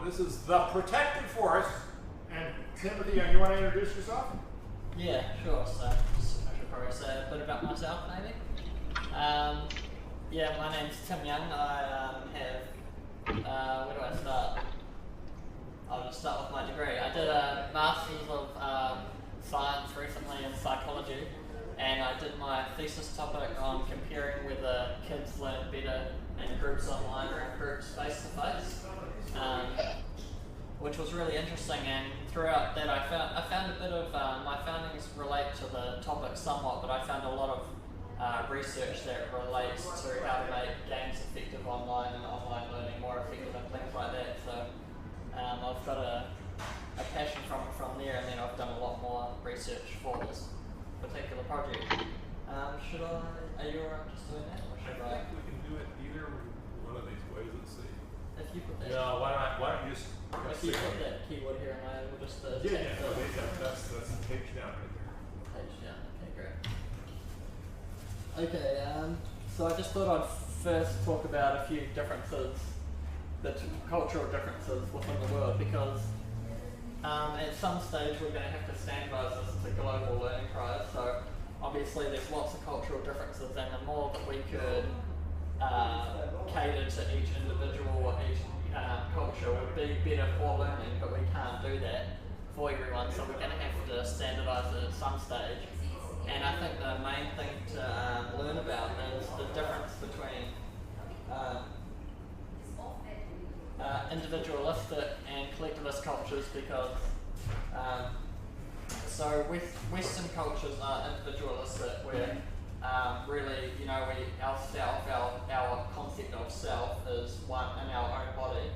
This is the Protected Forest. And Timothy, you want to introduce yourself? Yeah, sure. So I should probably say a bit about myself, maybe. Yeah, my name's Tim Young. I have, where do I start? I'll just start with my degree. I did a Masters of Science recently in Psychology, and I did my thesis topic on comparing whether kids learn better in groups online or in groups face-to-face, which was really interesting. And throughout that I found a bit of, my findings relate to the topic somewhat, but I found a lot of research that relates to how to make games effective online and online learning more effective and things like that. So I've got a passion from there, and then I've done a lot more research for this particular project. Are you alright just doing that? Or should I think we can do it either one of these ways. Let's see. If you put that. Yeah, why don't you just. If you put that keyword here, and I will just. That's the page down right there. Page down. Okay, great. Okay, so I just thought I'd first talk about a few differences, the cultural differences within the world, because at some stage we're going to have to standardise this as a global learning prize. So obviously there's lots of cultural differences, and the more that we could cater to each individual or each culture would be better for learning, but we can't do that for everyone, so we're going to have to standardise it at some stage. And I think the main thing to learn about is the difference between individualistic and collectivist cultures, because so Western cultures are individualistic, where really, you know, our concept of self is one in our own body.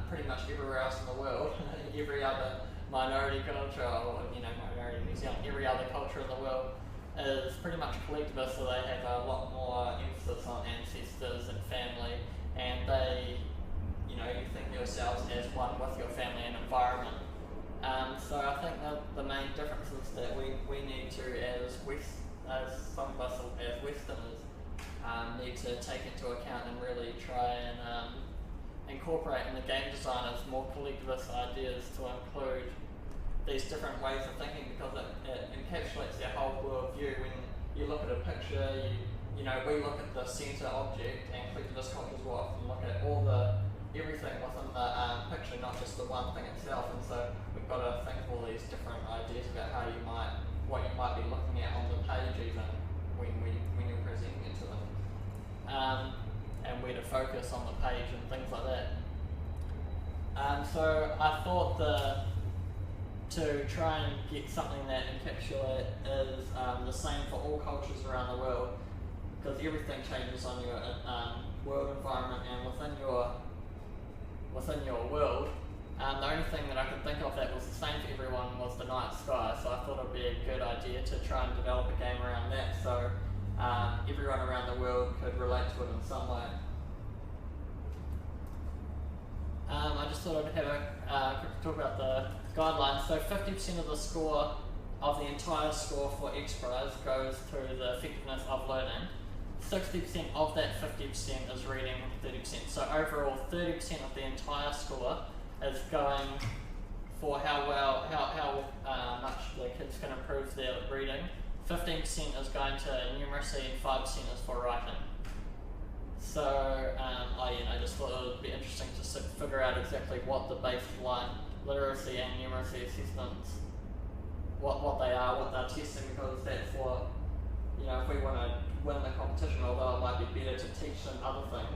Pretty much everywhere else in the world, every other minority culture, or minority New Zealand, every other culture in the world is pretty much collectivist, so they have a lot more emphasis on ancestors and family, and they, you think yourselves as one with your family and environment. So I think the main differences that we need to, as some of us as Westerners, need to take into account and really try and incorporate in the game designers more collectivist ideas to include these different ways of thinking, because it encapsulates their whole worldview. When you look at a picture, we look at the centre object, and collectivist cultures will often look at everything within the picture, not just the one thing itself. And so we've got to think of all these different ideas about what you might be looking at on the page, even when you're presenting it to them, and where to focus on the page and things like that. So I thought to try and get something that encapsulates is the same for all cultures around the world, because everything changes on your world environment, and within your world, the only thing that I could think of that was the same for everyone was the night sky. So I thought it would be a good idea to try and develop a game around that, so everyone around the world could relate to it in some way. I just thought I'd have a quick talk about the guidelines. So 50% of the score of the entire score for XPRIZE goes to the effectiveness of learning. 60% of that 50% is reading, 30%. So overall, 30% of the entire score is going for how much the kids can improve their reading. 15% is going to numeracy, and 5% is for writing. So I just thought it would be interesting to figure out exactly what the baseline literacy and numeracy assessments, what they are, what they're testing, because that's what, if we want to win the competition, although it might be better to teach them other things,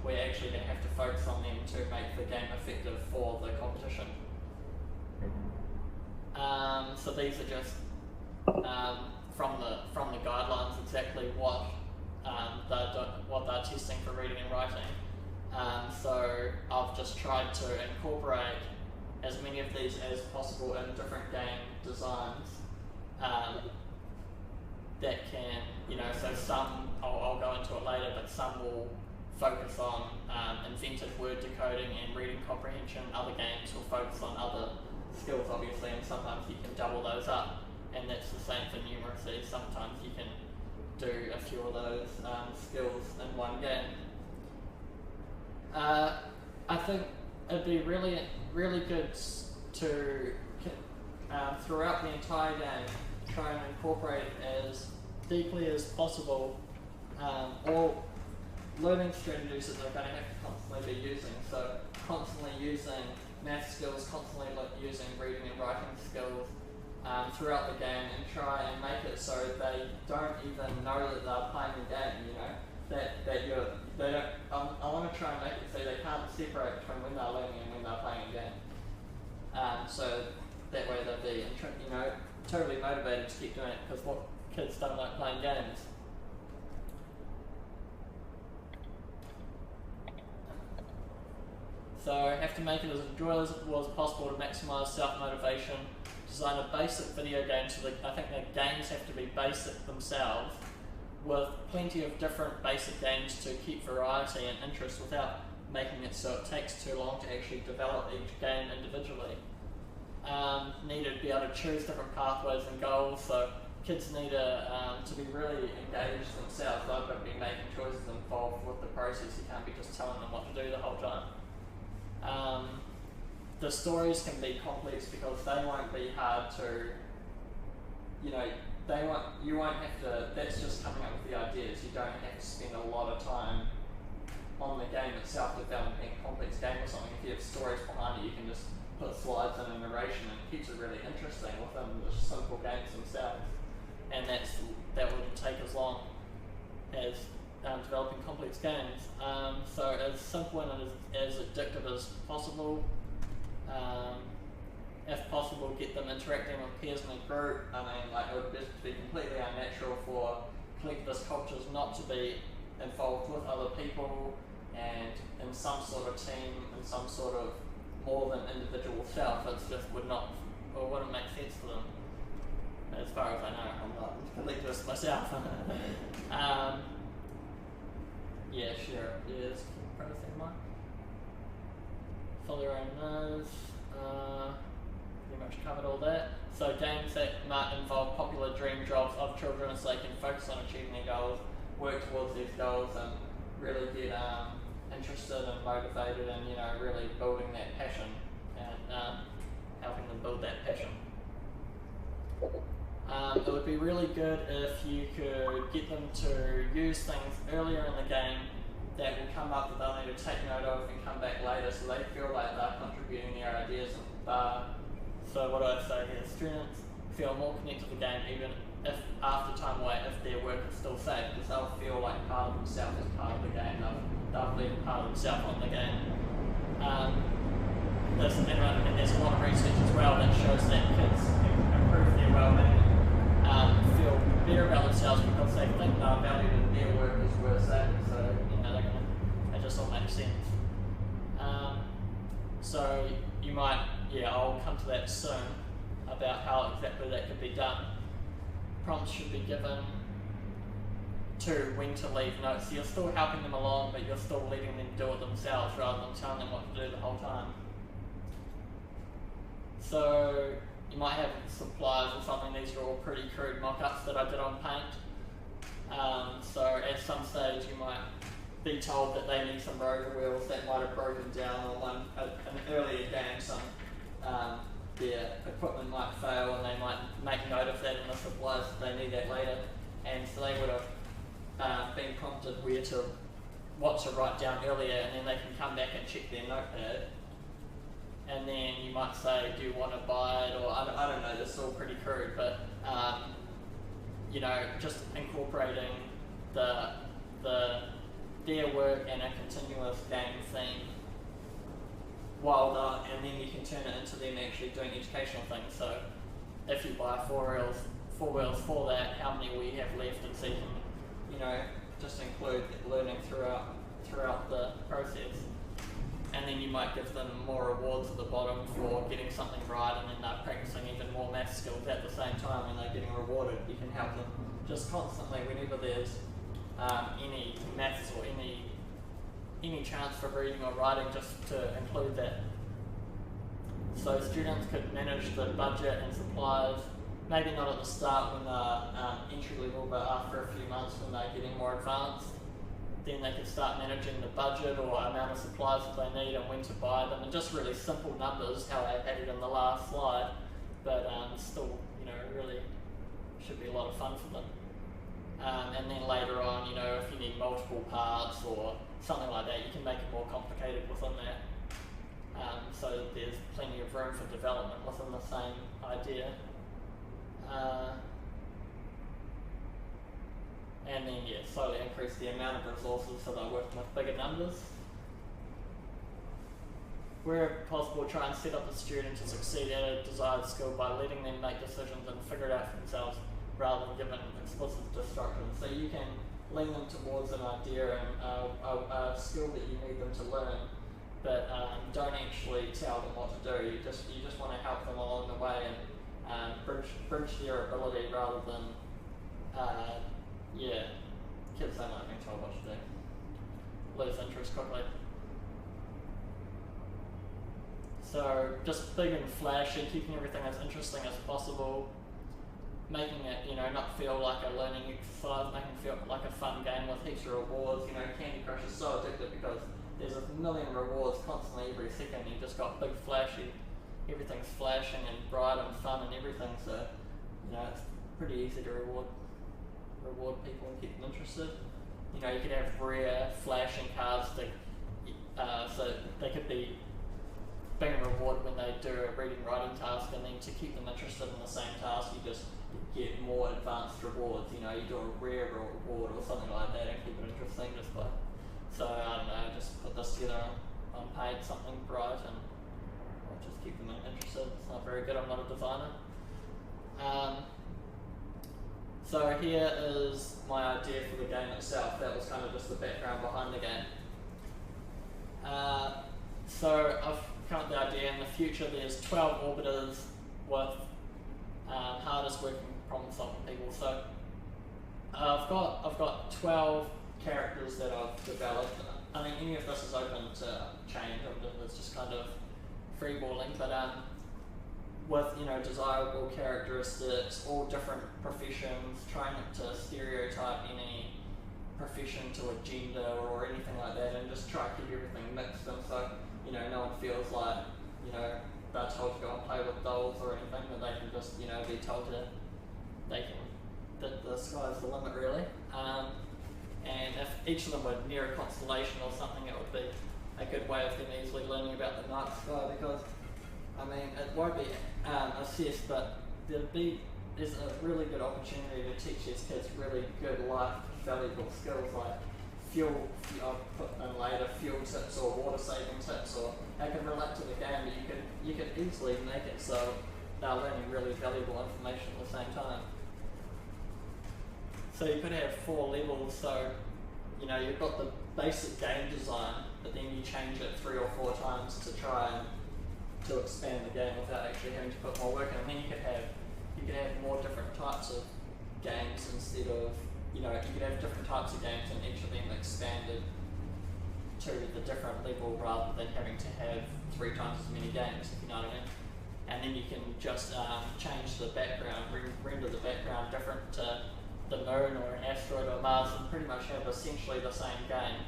we're actually going to have to focus on them to make the game effective for the competition. So these are just from the guidelines exactly what they're testing for reading and writing. So I've just tried to incorporate as many of these as possible in different game designs that can, so some, I'll go into it later, but some will focus on inventive word decoding and reading comprehension. Other games will focus on other skills, obviously, and sometimes you can double those up, and that's the same for numeracy. Sometimes you can do a few of those skills in one game. I think it'd be really good to throughout the entire game try and incorporate as deeply as possible all learning strategies that they're going to have to constantly be using. So constantly using math skills, constantly using reading and writing skills throughout the game, and try and make it so they don't even know that they're playing the game. You know, they don't. I want to try and make it so they can't separate between when they're learning and when they're playing a game. So that way they'll be, totally motivated to keep doing it, because what kids don't like playing games. So have to make it as enjoyable as possible to maximise self-motivation. Design a basic video game, so I think the games have to be basic themselves, with plenty of different basic games to keep variety and interest without making it so it takes too long to actually develop each game individually. Need to be able to choose different pathways and goals, so kids need to be really engaged themselves. They've got to be making choices involved with the process. You can't be just telling them what to do the whole time. The stories can be complex because they won't be hard to, you won't have to, that's just coming up with the ideas. You don't have to spend a lot of time on the game itself developing a complex game or something. If you have stories behind it, you can just put slides and a narration, and it keeps it really interesting within the simple games themselves. And that wouldn't take as long as developing complex games. So as simple and as addictive as possible. If possible, get them interacting with peers in a group. I mean, it would be completely unnatural for collectivist cultures not to be involved with other people and in some sort of team, in some sort of more than individual self. It just wouldn't make sense to them. As far as I know, I'm not a collectivist myself. Yeah, sure. Yes, processing mine. Follow your own nose. Pretty much covered all that. So games that might involve popular dream jobs of children, so they can focus on achieving their goals, work towards these goals, and really get interested and motivated, and really building that passion and helping them build that passion. It would be really good if you could get them to use things earlier in the game that will come up that they'll need to take note of and come back later, so they feel like they're contributing their ideas. So what I say here, students feel more connected to the game even if after time away, if their work is still saved, because they'll feel like part of themselves is part of the game. They'll believe part of themselves on the game. And there's a lot of research as well that shows that kids improve their well-being, feel better about themselves because they think they're valued and their work is worth saving. So it just all makes sense. So you might, I'll come to that soon about how exactly that could be done. Prompts should be given to when to leave notes. So you're still helping them along, but you're still letting them do it themselves rather than telling them what to do the whole time. So you might have supplies or something. These are all pretty crude mock-ups that I did on Paint. So at some stage you might be told that they need some rotor wheels that might have broken down, or an earlier game their equipment might fail, and they might make note of that in the supplies that they need that later, and so they would have been prompted what to write down earlier, and then they can come back and check their notepad, and then you might say, do you want to buy it, or I don't know, this is all pretty crude, but just incorporating their work and a continuous game theme and then you can turn it into them actually doing educational things. So if you buy four wheels for that, how many will you have left? And so you can, just include learning throughout the process. And then you might give them more rewards at the bottom for getting something right, and then they're practicing even more math skills at the same time when they're getting rewarded. You can help them just constantly whenever there's any maths or any chance for reading or writing, just to include that. So students could manage the budget and supplies, maybe not at the start when they're entry level, but after a few months when they're getting more advanced. then they can start managing the budget or amount of supplies that they need and when to buy them, and just really simple numbers, how I had it in the last slide, but still, you know, really should be a lot of fun for them. And then later on, you know, if you need multiple parts or something like that, you can make it more complicated within that. So there's plenty of room for development within the same idea. And then, yeah, slowly increase the amount of resources so they're working with bigger numbers. Where possible, try and set up the student to succeed at a desired skill by letting them make decisions and figure it out for themselves rather than giving explicit instructions. So you can lean them towards an idea and a skill that you need them to learn, but don't actually tell them what to do. You just want to help them along the way and bridge their ability rather than kids don't like being told what to do. Lose interest quickly. So just big and flashy, keeping everything as interesting as possible, making it, you know, not feel like a learning exercise, making it feel like a fun game with heaps of rewards. You know, Candy Crush is so addictive because there's a million rewards constantly every second. You just got big flashy, everything's flashing and bright and fun and everything, so, you know, it's pretty easy to reward people and keep them interested. You know, you could have rare flashing cards so they could be being rewarded when they do a reading writing task, and then to keep them interested in the same task you just get more advanced rewards. You know, you do a rare reward or something like that and keep it interesting just by, so I don't know, just put this together on page, something bright, and I'll just keep them interested. It's not very good, I'm not a designer. So here is my idea for the game itself. That was kind of just the background behind the game. So I've come up with the idea. In the future there's 12 orbiters with hardest working problem solving people. So I've got 12 characters that I've developed. I mean, any of this is open to change. It's just kind of freeballing, but with, you know, desirable characteristics, all different professions, trying not to stereotype any profession to a gender or anything like that, and just try to keep everything mixed, and so, you know, no one feels like, you know, they're told to go and play with dolls or anything, but they can just, you know, be told that the sky's the limit, really. And if each of them were near a constellation or something, it would be a good way of them easily learning about the night sky, because, I mean, it won't be assessed, but there's a really good opportunity to teach these kids really good life valuable skills like I'll put in later, fuel tips or water saving tips, or they can relate to the game, but you could easily make it so they're learning really valuable information at the same time. So you could have 4 levels, so, you know, you've got the basic game design, but then you change it 3 or 4 times to try and to expand the game without actually having to put more work in. And then you could have more different types of games instead of, you know, you could have different types of games and each of them expanded to the different level rather than having to have 3 times as many games, if you know what I mean. And then you can just change the background, render the background different to the moon or an asteroid or Mars, and pretty much have essentially the same game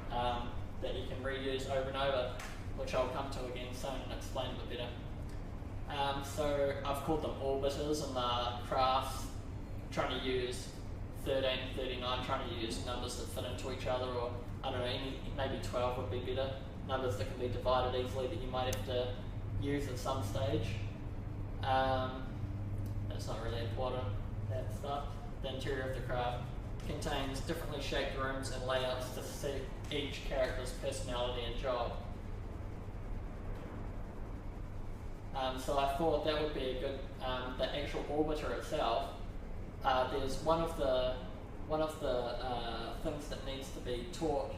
that you can reuse over and over, which I'll come to again soon and explain a bit better. So I've called them orbiters, and the crafts trying to use 13 and 39, trying to use numbers that fit into each other, or I don't know, maybe 12 would be better. Numbers that can be divided easily that you might have to use at some stage. That's not really important, that stuff. The interior of the craft contains differently shaped rooms and layouts to suit each character's personality and job. So I thought that would be a good, the actual orbiter itself, there's one of the things that needs to be taught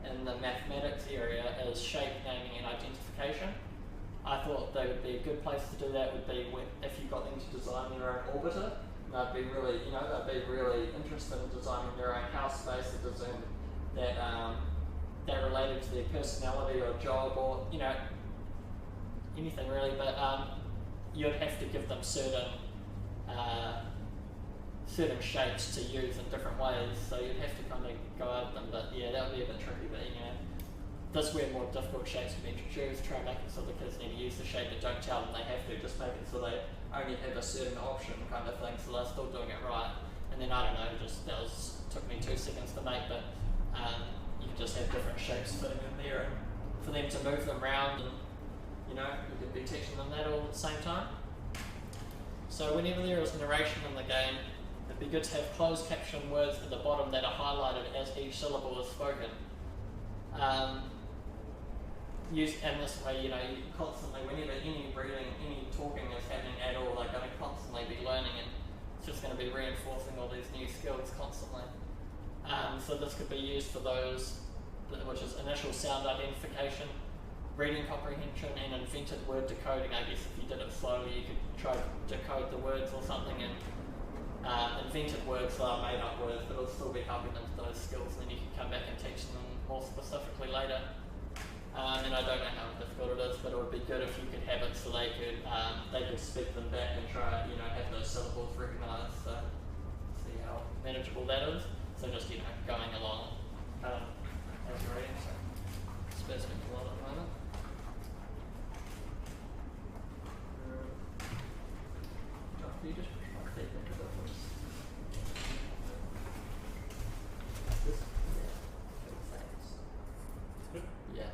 in the mathematics area is shape naming and identification. I thought that would be a good place to do that would be if you got them to design their own orbiter. They'd be really, you know, they'd be really interested in designing their own house space that design that related to their personality or job or, you know, anything really, but you'd have to give them certain certain shapes to use in different ways, so you'd have to kind of guide them, but yeah, that would be a bit tricky, but you know, this where more difficult shapes can be introduced, try and make it so the kids need to use the shape, but don't tell them they have to, just make it so they only have a certain option kind of thing, so they're still doing it right. And then I don't know, took me 2 seconds to make, but you can just have different shapes fitting in there, and for them to move them around, and you know, you could be teaching them that all at the same time. So whenever there is narration in the game, it'd be good to have closed caption words at the bottom that are highlighted as each syllable is spoken. And this way, you know, you constantly, whenever any reading, any talking is happening at all, they're going to constantly be learning, and it's just going to be reinforcing all these new skills constantly. So this could be used for those, which is initial sound identification, reading comprehension, and invented word decoding. I guess if you did it slowly, you could try to decode the words or something, and invented words are made up words, but it'll still be helping them with those skills, and then you can come back and teach them more specifically later. And I don't know how difficult it is, but it would be good if you could have it so they could speak them back and try, you know, have those syllables recognised. So see how manageable that is. So just, you know, going along as you're reading. So space me a lot at the moment. Can you just push my feet into the voice? This? Yeah. Thanks. Yeah.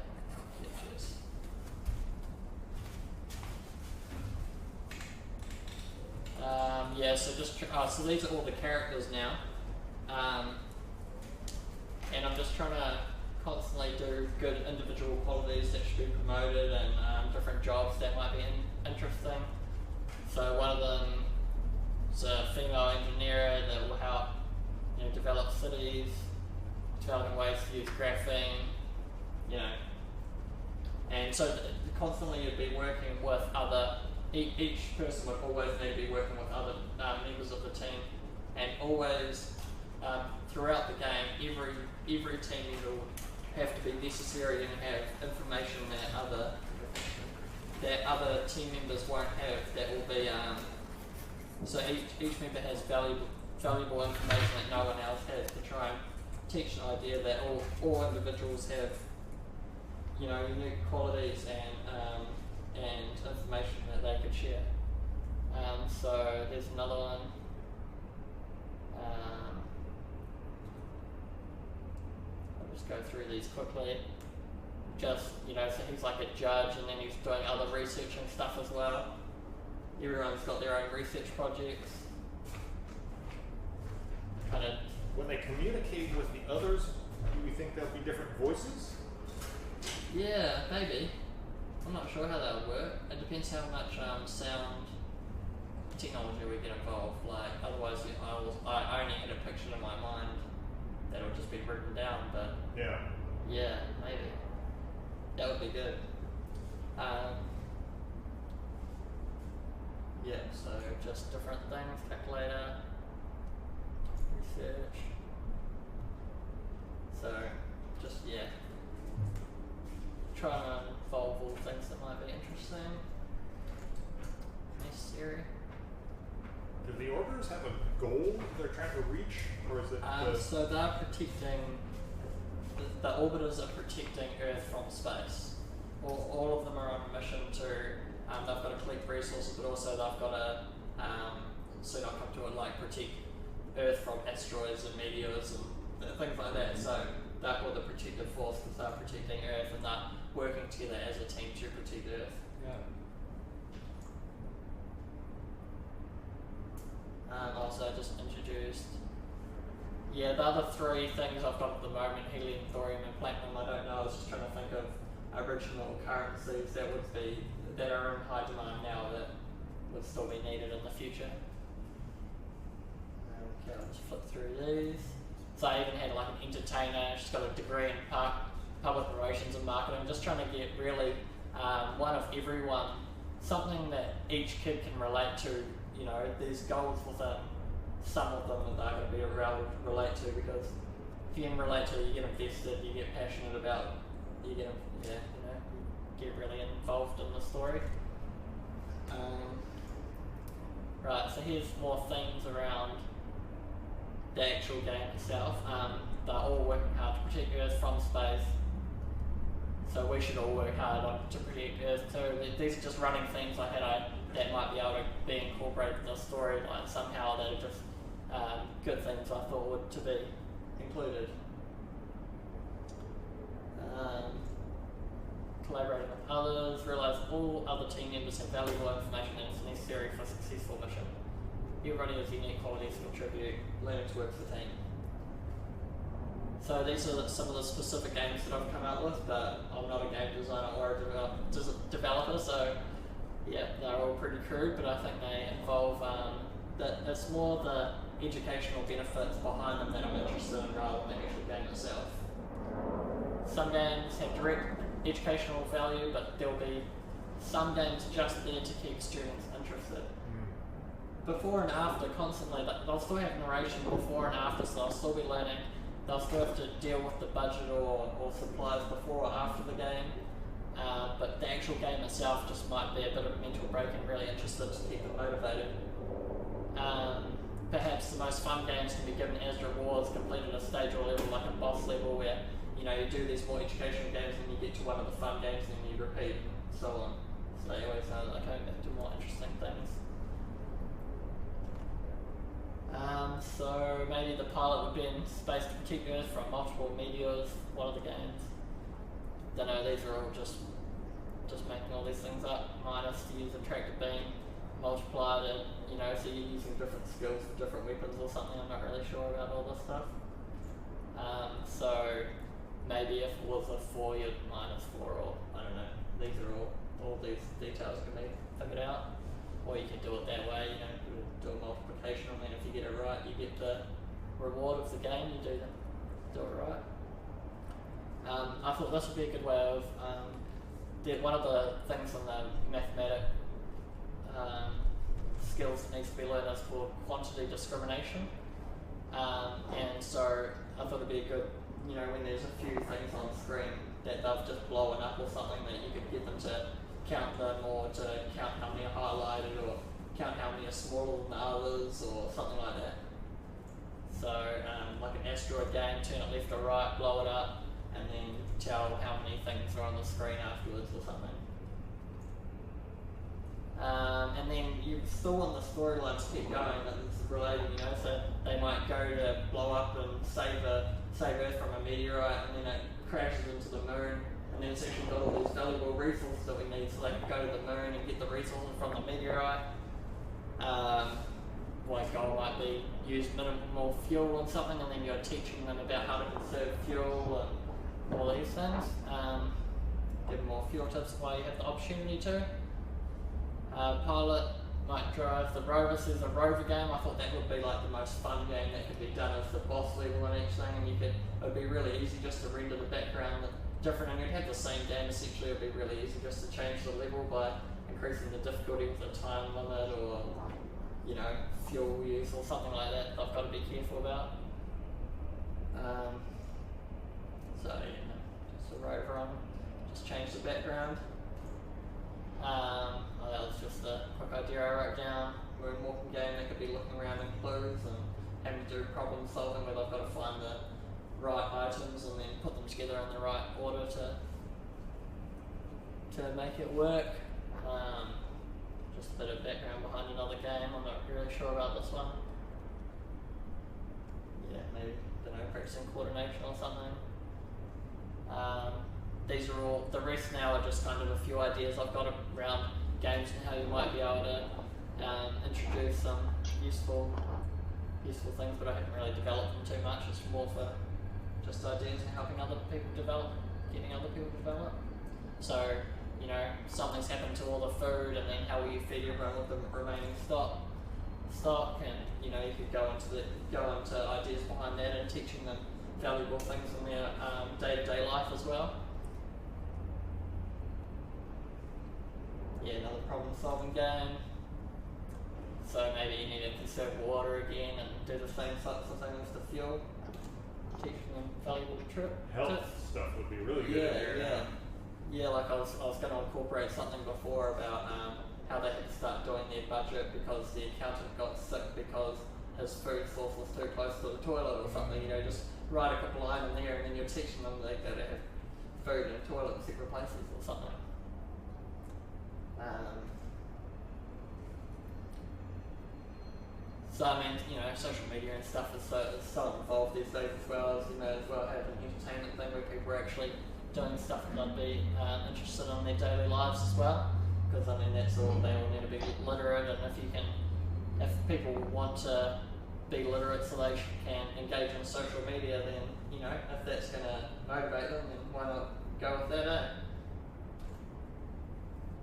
Yeah, so so these are all the characters now, and I'm just trying to constantly do good individual qualities that should be promoted, and different jobs that might be interesting. So one of them is a female engineer that will help, you know, develop cities, developing ways to use graphene, you know, and so constantly you'd be working with other. Each person would always need to be working with other members of the team, and always throughout the game, every team member will have to be necessary and have information that other team members won't have. That will be so each member has valuable information that no one else has, to try and teach an idea that all individuals have, you know, unique qualities and information that they could share. So there's another one. I'll just go through these quickly. Just, you know, so he's like a judge, and then he's doing other research and stuff as well. Everyone's got their own research projects. When they communicate with the others, do you think there'll be different voices? Yeah, maybe. I'm not sure how that would work. It depends how much sound technology we get involved. Like, otherwise, I only had a picture in my mind that would just be written down. But yeah, maybe that would be good. Yeah, so just different things: calculator, research. So just try and involve all things that might be interesting, necessary. Do the orders have a goal they're trying to reach, or is it? So they're protecting. The orbiters are protecting Earth from space. All of them are on a mission to. They've got to collect resources, but also they've got to. So not come to it, like protect Earth from asteroids and meteors and things like that. So they're called the protective force because they're protecting Earth, and they're working together as a team to protect Earth. Also, I just introduced. Yeah, the other 3 things I've got at the moment: helium, thorium, and platinum. I don't know. I was just trying to think of original currencies that are in high demand now that would still be needed in the future. Okay, I'll just flip through these. So I even had like an entertainer. She's got a degree in public relations and marketing. Just trying to get really one of everyone, something that each kid can relate to. You know, there's goals within some of them that they're going to be able to relate to, because if you can relate to it, you get invested, you get passionate about, you get really involved in the story. Right, so here's more themes around the actual game itself. They're all working hard to protect Earth from space, so we should all work hard to protect Earth too. These are just running themes I had that might be able to be incorporated in the storyline somehow, that are just good things I thought would to be included. Collaborating with others, realise all other team members have valuable information and is necessary for a successful mission. Everybody has unique qualities to contribute, learning to work as a team. So these are some of the specific games that I've come out with, but I'm not a game designer or a developer, so yeah, they're all pretty crude, but I think they involve, it's more the educational benefits behind them that I'm interested in rather than the actual game itself. Some games have direct educational value, but there'll be some games just there to keep students interested. Before and after, constantly, they'll still have narration before and after, so they'll still be learning. They'll still have to deal with the budget or supplies before or after the game, but the actual game itself just might be a bit of a mental break and really interested to keep them motivated. Perhaps the most fun games can be given as rewards, completed a stage or level like a boss level where you do these more educational games and you get to one of the fun games and you repeat and so on. So you always know that going back to more interesting things. So maybe the pilot would be in space to protect Earth from multiple meteors. What are the games? Don't know, these are all just making all these things up. Minus to use a tractor beam, multiply to, so you're using different skills for different weapons or something. I'm not really sure about all this stuff. So maybe if it was a 4, you'd minus 4, or I don't know. These are all these details can be figured out. Or you can do it that way, do a multiplication, and then if you get it right, you get the reward of the game, you do it right. I thought this would be a good way of, one of the things on the mathematic skills that needs to be learned is called quantity discrimination. And so I thought it'd be a good, when there's a few things on screen that they've just blown up or something, that you could get them to count them, or to count how many are highlighted, or count how many are smaller than others, or something like that. So, like an asteroid game, turn it left or right, blow it up, and then tell how many things are on the screen afterwards or something. And then you still want the storyline to keep going, and it's related, so they might go to blow up and save Earth from a meteorite, and then it crashes into the moon, and then it's actually got all these valuable resources that we need, so they can go to the moon and get the resources from the meteorite. One goal might be use minimal fuel on something, and then you're teaching them about how to conserve fuel and all these things. Give them more fuel tips while you have the opportunity to. Pilot might drive the rover. So there's a rover game. I thought that would be like the most fun game that could be done as the boss level and each thing, and it would be really easy just to render the background different, and you'd have the same game essentially. It would be really easy just to change the level by increasing the difficulty with the time limit, or fuel use or something like that. I've got to be careful about. So just a rover on, just change the background. That was just a quick idea I wrote down. We're in a walking game that could be looking around in clues and having to do problem solving, where they've got to find the right items and then put them together in the right order to make it work. Just a bit of background behind another game. I'm not really sure about this one. Yeah, maybe, practicing coordination or something. These are all, the rest now are just kind of a few ideas I've got around games and how you might be able to introduce some useful things, but I haven't really developed them too much. It's more for just ideas and helping other people develop, getting other people to develop. So, something's happened to all the food, and then how will you feed everyone with the remaining stock, and you could go into ideas behind that and teaching them valuable things in their day-to-day life as well. Yeah, another problem-solving game. So maybe you need to conserve water again and do the same sorts of things with the fuel, teaching them valuable Health stuff would be really good in there. Yeah, like I was going to incorporate something before about how they had to start doing their budget because the accountant got sick because his food source was too close to the toilet or something, you know, just write a couple lines in there and then you're teaching them they gotta have food and toilet in separate places or something. So I mean, you know, social media and stuff is so involved these days as well, as you may as well have an entertainment thing where people are actually doing stuff that they'd be interested in their daily lives as well. Because I mean, that's all, they all need to be literate, and if people want to be literate so they can engage in social media, then, you know, if that's going to motivate them, then why not go with that, eh?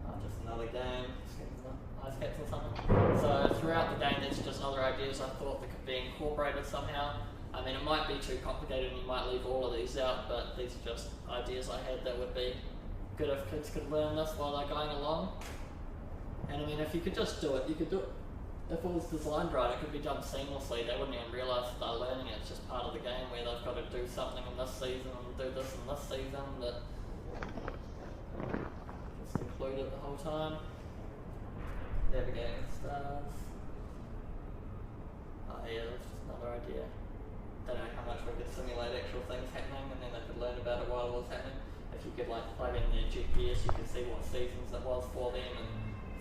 Oh, just another game. Ice caps or something. So throughout the game there's just other ideas I thought that could be incorporated somehow. I mean, it might be too complicated and you might leave all of these out, but these are just ideas I had that would be good if kids could learn this while they're going along. And I mean, if you could just do it, you could do it. If it was designed right, it could be done seamlessly. They wouldn't even realise that they're learning it. It's just part of the game where they've got to do something in this season and do this in this season, that just include it the whole time. Navigating stars. Oh yeah, that's just another idea. Don't know how much we could simulate actual things happening and then they could learn about it while it was happening. If you could like plug in their GPS, you could see what seasons it was for them and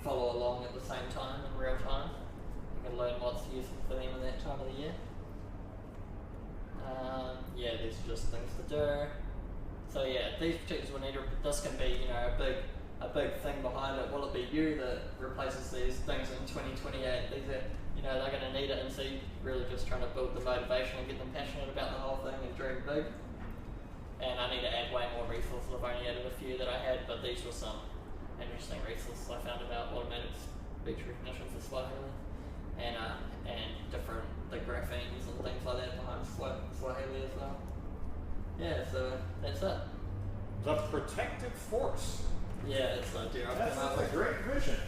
follow along at the same time in real time. You can learn what's useful for them in that time of the year. Yeah, these are just things to do. So yeah, these particulars will need this can be, you know, a big thing behind it. Will it be you that replaces these things in 2028? These are, you know, they're going to need it, and so you're really just trying to build the motivation and get them passionate about the whole thing and dream big. And I need to add way more resources. I've only added a few that I had, but these were some interesting resources I found about automated speech recognition for Swahili and different the graphemes and things like that behind Swahili as well. Yeah, so that's it. The protective force. Yeah, it's the idea I've come up That's a with. great vision.